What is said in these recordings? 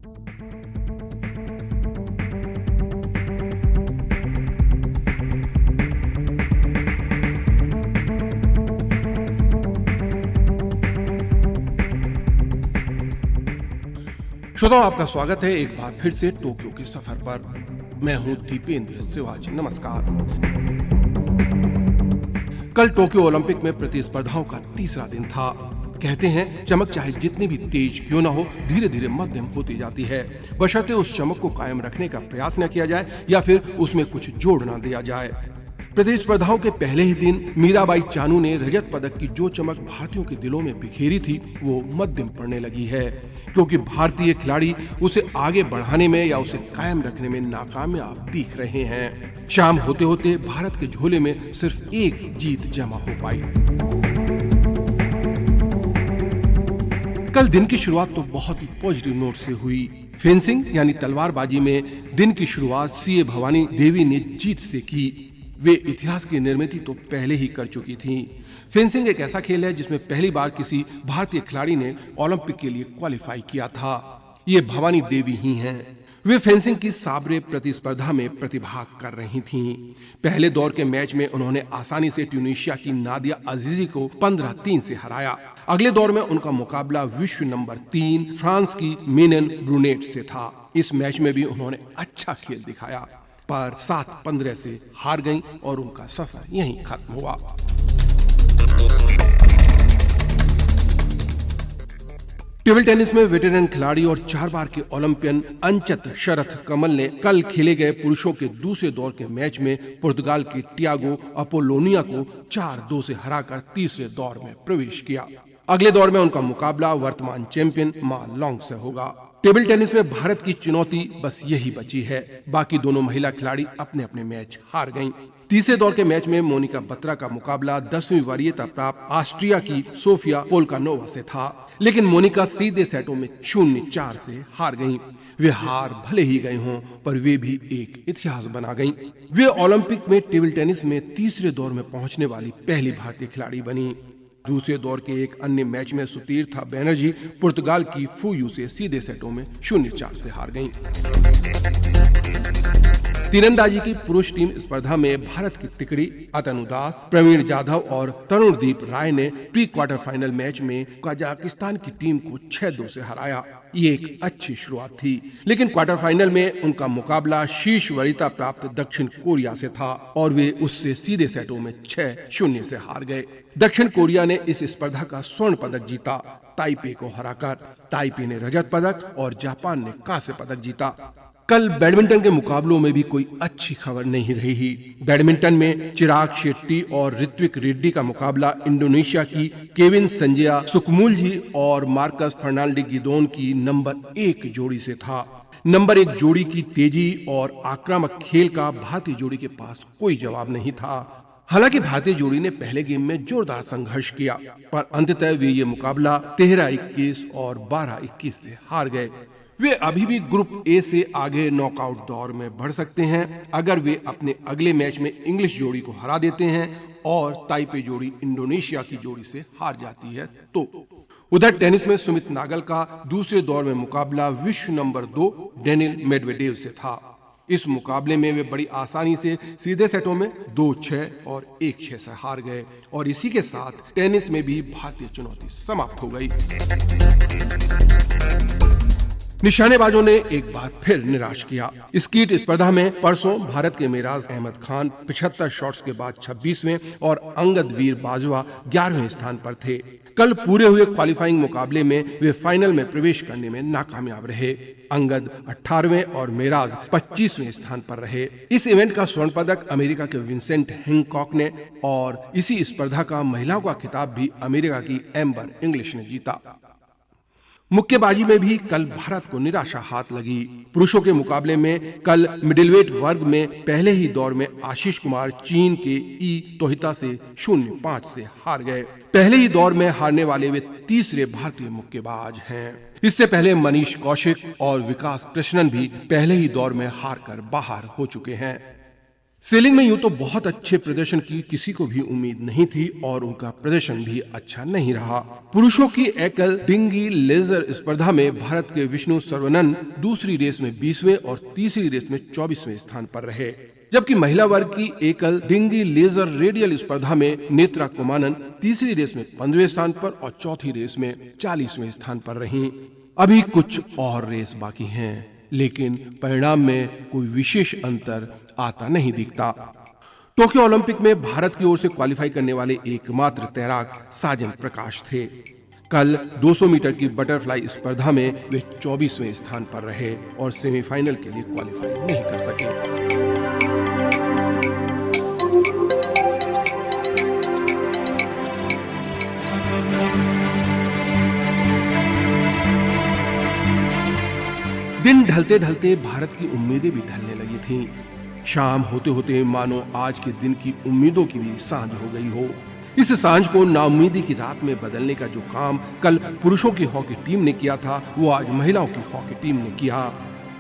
श्रोताओं, आपका स्वागत है एक बार फिर से टोक्यो के सफर पर। मैं हूं दीपेंद्र शिवाजी। नमस्कार। कल टोक्यो ओलंपिक में प्रतिस्पर्धाओं का तीसरा दिन था। कहते हैं चमक चाहे जितनी भी तेज क्यों ना हो, धीरे धीरे मध्यम होती जाती है, बशर्ते उस चमक को कायम रखने का प्रयास न किया जाए या फिर उसमें कुछ जोड़ ना दिया जाए। प्रतिस्पर्धाओं के पहले ही दिन मीराबाई चानू ने रजत पदक की जो चमक भारतीयों के दिलों में बिखेरी थी वो मध्यम पड़ने लगी है, क्योंकि भारतीय खिलाड़ी उसे आगे बढ़ाने में या उसे कायम रखने में नाकामयाब दिख रहे हैं। शाम होते होते भारत के झोले में सिर्फ एक जीत जमा हो पाई। कल दिन की शुरुआत तो बहुत ही पॉजिटिव नोट से हुई। फेंसिंग यानी तलवारबाजी में दिन की शुरुआत सीए भवानी देवी ने जीत से की। वे इतिहास की निर्मित तो पहले ही कर चुकी थीं। फेंसिंग एक ऐसा खेल है जिसमें पहली बार किसी भारतीय खिलाड़ी ने ओलंपिक के लिए क्वालिफाई किया था। ये भवानी देवी ही हैं। वे फेंसिंग की साबरे प्रतिस्पर्धा में प्रतिभाग कर रही थीं। पहले दौर के मैच में उन्होंने आसानी से ट्यूनीशिया की नादिया अजीजी को 15-3 से हराया। अगले दौर में उनका मुकाबला विश्व नंबर 3 फ्रांस की मिनेन ब्रूनेट से था। इस मैच में भी उन्होंने अच्छा खेल दिखाया, पर 7-15 से हार गईं और उनका सफर यहीं खत्म हुआ। टेबल टेनिस में वेटरन खिलाड़ी और 4 बार के ओलंपियन अंचत शरथ कमल ने कल खेले गए पुरुषों के दूसरे दौर के मैच में पुर्तगाल के टियागो अपोलोनिया को 4-2 से हराकर तीसरे दौर में प्रवेश किया। अगले दौर में उनका मुकाबला वर्तमान चैंपियन मा लॉन्ग से होगा। टेबल टेनिस में भारत की चुनौती बस यही बची है। बाकी दोनों महिला खिलाड़ी अपने अपने मैच हार गईं। तीसरे दौर के मैच में मोनिका बत्रा का मुकाबला 10वीं वरीयता प्राप्त ऑस्ट्रिया की सोफिया पोल्कानोवा से था, लेकिन मोनिका सीधे सेटों में 0-4 से हार गईं। वे हार भले ही गए हों, पर वे भी एक इतिहास बना गईं। वे ओलंपिक में टेबल टेनिस में तीसरे दौर में पहुंचने वाली पहली भारतीय खिलाड़ी बनी। दूसरे दौर के एक अन्य मैच में सुतीर्था बनर्जी पुर्तगाल की फूयू से सीधे सेटों में 0-4 से हार गईं। तीरंदाजी की पुरुष टीम स्पर्धा में भारत की तिकड़ी अतनु दास, प्रवीण जाधव और तरुणदीप राय ने प्री क्वार्टर फाइनल मैच में कजाकिस्तान की टीम को 6-2 से हराया। ये एक अच्छी शुरुआत थी, लेकिन क्वार्टर फाइनल में उनका मुकाबला शीर्ष वरीयता प्राप्त दक्षिण कोरिया से था और वे उससे सीधे सेटों में 6-0 से हार गए। दक्षिण कोरिया ने इस स्पर्धा का स्वर्ण पदक जीता, ताइपे को हराकर। ताइपे ने रजत पदक और जापान ने कांस्य पदक जीता। कल बैडमिंटन के मुकाबलों में भी कोई अच्छी खबर नहीं रही। बैडमिंटन में चिराग शेट्टी और ऋत्विक रेड्डी का मुकाबला इंडोनेशिया की केविन संजया सुकमुल्जी और मार्कस फर्नांडिस गिदोन की नंबर 1 जोड़ी से था। नंबर 1 जोड़ी की तेजी और आक्रामक खेल का भारतीय जोड़ी के पास कोई जवाब नहीं था। हालांकि भारतीय जोड़ी ने पहले गेम में जोरदार संघर्ष किया, पर अंततः वे ये मुकाबला 13-21 और 12-21 से हार गए। वे अभी भी ग्रुप ए से आगे नॉकआउट दौर में बढ़ सकते हैं अगर वे अपने अगले मैच में इंग्लिश जोड़ी को हरा देते हैं और ताइपे जोड़ी इंडोनेशिया की जोड़ी से हार जाती है तो। उधर टेनिस में सुमित नागल का दूसरे दौर में मुकाबला विश्व नंबर 2 डेनिल मेडवेडेव से था। इस मुकाबले में वे बड़ी आसानी से सीधे सेटों में 2-6 और 1-6 से हार गए और इसी के साथ टेनिस में भी भारतीय चुनौती समाप्त हो गई। निशानेबाजों ने एक बार फिर निराश किया। स्कीट स्पर्धा में परसों भारत के मेराज अहमद खान 75 शॉट्स के बाद 26वें और अंगद वीर बाजवा 11वें स्थान पर थे। कल पूरे हुए क्वालिफाइंग मुकाबले में वे फाइनल में प्रवेश करने में नाकामयाब रहे। अंगद 18वें और मेराज 25वें स्थान पर रहे। इस इवेंट का स्वर्ण पदक अमेरिका के विंसेंट हैंकॉक ने और इसी स्पर्धा का महिलाओं का खिताब भी अमेरिका की एम्बर इंग्लिश ने जीता। मुक्केबाजी में भी कल भारत को निराशा हाथ लगी। पुरुषों के मुकाबले में कल मिडिलवेट वर्ग में पहले ही दौर में आशीष कुमार चीन के ई तोहिता से 0-5 से हार गए। पहले ही दौर में हारने वाले वे तीसरे भारतीय मुक्केबाज हैं। इससे पहले मनीष कौशिक और विकास कृष्णन भी पहले ही दौर में हारकर बाहर हो चुके हैं। सेलिंग में यूं तो बहुत अच्छे प्रदर्शन की किसी को भी उम्मीद नहीं थी और उनका प्रदर्शन भी अच्छा नहीं रहा। पुरुषों की एकल डिंगी लेजर स्पर्धा में भारत के विष्णु सर्वनन दूसरी रेस में 20वें और तीसरी रेस में 24वें स्थान पर रहे, जबकि महिला वर्ग की एकल डिंगी लेजर रेडियल स्पर्धा में नेत्रा कुमानन तीसरी रेस में 15वें स्थान पर और चौथी रेस में 40वें स्थान पर रहीं। अभी कुछ और रेस बाकी हैं, लेकिन परिणाम में कोई विशेष अंतर आता नहीं दिखता। टोक्यो ओलंपिक में भारत की ओर से क्वालिफाई करने वाले एकमात्र तैराक साजन प्रकाश थे। कल 200 मीटर की बटरफ्लाई स्पर्धा में वे 24वें स्थान पर रहे और सेमीफाइनल के लिए क्वालिफाई नहीं कर सके। दिन ढलते ढलते भारत की उम्मीदें भी ढलने लगी थीं। शाम होते होते मानो आज के दिन की उम्मीदों की भी सांझ हो गई हो। इस सांझ को नाउम्मीदी की रात में बदलने का जो काम कल पुरुषों की हॉकी टीम ने किया था, वो आज महिलाओं की हॉकी टीम ने किया।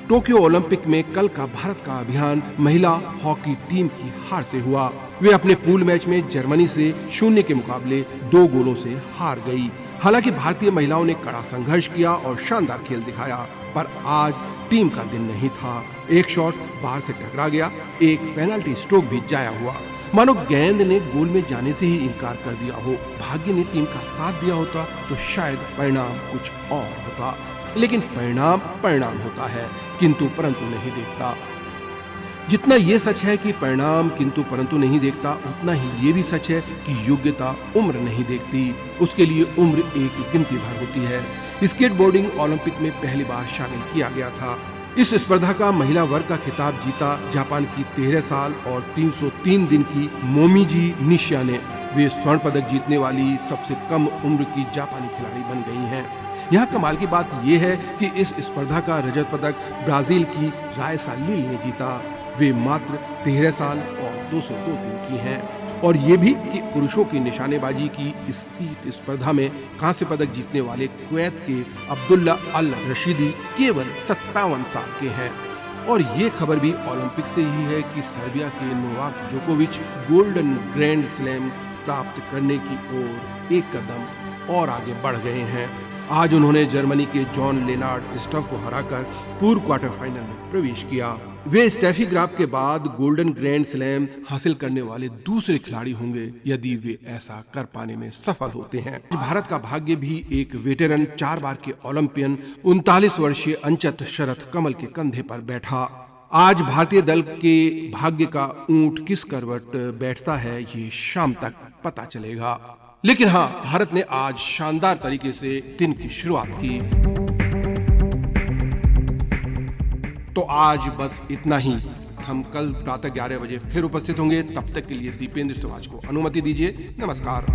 टोक्यो ओलंपिक में कल का भारत का अभियान महिला हॉकी टीम की हार से हुआ। वे अपने पूल मैच में जर्मनी से 0 के मुकाबले 2 गोलों से हार गई। हालांकि भारतीय महिलाओं ने कड़ा संघर्ष किया और शानदार खेल दिखाया, पर आज टीम का दिन नहीं था। एक शॉट बाहर से टकरा गया, एक पेनल्टी स्ट्रोक भी जाया हुआ, मानो गेंद ने गोल में जाने से ही इनकार कर दिया हो। भाग्य ने टीम का साथ दिया होता तो शायद परिणाम कुछ और होता, लेकिन परिणाम होता है, किंतु परंतु नहीं देखता। जितना ये सच है कि परिणाम किंतु परंतु नहीं देखता, उतना ही ये भी सच है कि योग्यता उम्र नहीं देखती। उसके लिए उम्र एक ही गिनती भर होती है। स्केटबोर्डिंग ओलंपिक में पहली बार शामिल किया गया था। इस स्पर्धा का महिला वर्ग का खिताब जीता जापान की 13 साल और 303 दिन की मोमिजी निशिया ने। वे स्वर्ण पदक जीतने वाली सबसे कम उम्र की जापानी खिलाड़ी बन गई हैं। यहाँ कमाल की बात यह है कि इस स्पर्धा का रजत पदक ब्राजील की रायसा लील ने जीता। वे मात्र 13 साल और 202 दिन की हैं। और ये भी कि पुरुषों की निशानेबाजी की स्कीट स्पर्धा में कांस्य पदक जीतने वाले कुवैत के अब्दुल्ला अल रशीदी केवल 57 साल के हैं। और ये खबर भी ओलंपिक से ही है कि सर्बिया के नोवाक जोकोविच गोल्डन ग्रैंड स्लैम प्राप्त करने की ओर एक कदम और आगे बढ़ गए हैं। आज उन्होंने जर्मनी के जॉन लेनार्ड स्टफ को हराकर पूर्व क्वार्टर फाइनल में प्रवेश किया। वे स्टेफी ग्राफ के बाद गोल्डन ग्रैंड स्लैम हासिल करने वाले दूसरे खिलाड़ी होंगे यदि वे ऐसा कर पाने में सफल होते हैं। भारत का भाग्य भी एक वेटेरन 4 बार के ओलंपियन 39 वर्षीय अंचत शरथ कमल के कंधे पर बैठा। आज भारतीय दल के भाग्य का ऊंट किस करवट बैठता है, ये शाम तक पता चलेगा। लेकिन हाँ, भारत ने आज शानदार तरीके से दिन की शुरुआत की। तो आज बस इतना ही। हम कल प्रातः 11 बजे फिर उपस्थित होंगे। तब तक के लिए दीपेंद्र सुभाष को अनुमति दीजिए। नमस्कार।